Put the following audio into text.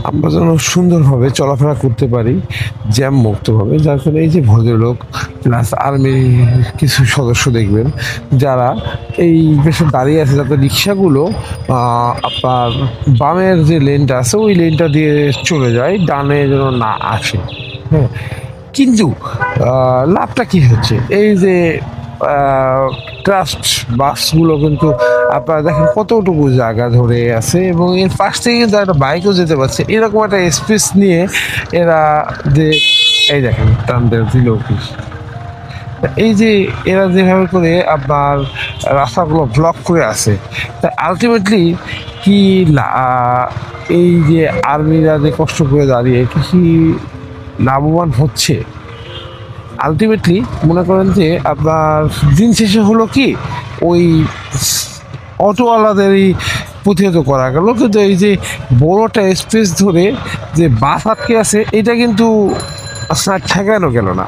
আমরা যেন সুন্দরভাবে চলাফেরা করতে পারি জ্যাম মুক্তভাবে। যার ফলে এই যে ভদ্রলোক প্লাস আর্মির কিছু সদস্য দেখবেন যারা এই পাশে দাঁড়িয়ে আছে, যাতে রিক্সাগুলো আপনার বামের যে লেনটা আছে ওই লেনটা দিয়ে চলে যায়, ডানে যেন না আসে। হ্যাঁ, কিন্তু লাভটা কি হচ্ছে? এই যে ট্রাস্ট বাসগুলো কিন্তু আপনারা দেখেন কতটুকু জায়গা ধরে আছে, এবং এর পাশ থেকে কিন্তু একটা বাইকও যেতে পারছে, এরকম একটা স্পেস নিয়ে এরা যে এই দেখেন টানদের দিল কি। এই যে এরা যেভাবে করে আপনার রাস্তাগুলো ব্লক করে আছে, তা আলটিমেটলি কি এই যে আর্মিরা যে কষ্ট করে দাঁড়িয়ে কি লাভবান হচ্ছে? আলটিমেটলি মনে করেন যে আপনার দিন শেষে হলো কি, ওই অটোওয়ালাদেরই প্রতিহত করা গেল, কিন্তু এই যে বড়টা স্পেস ধরে যে বাস আটকে আছে এটা কিন্তু ঠেকানো গেল না।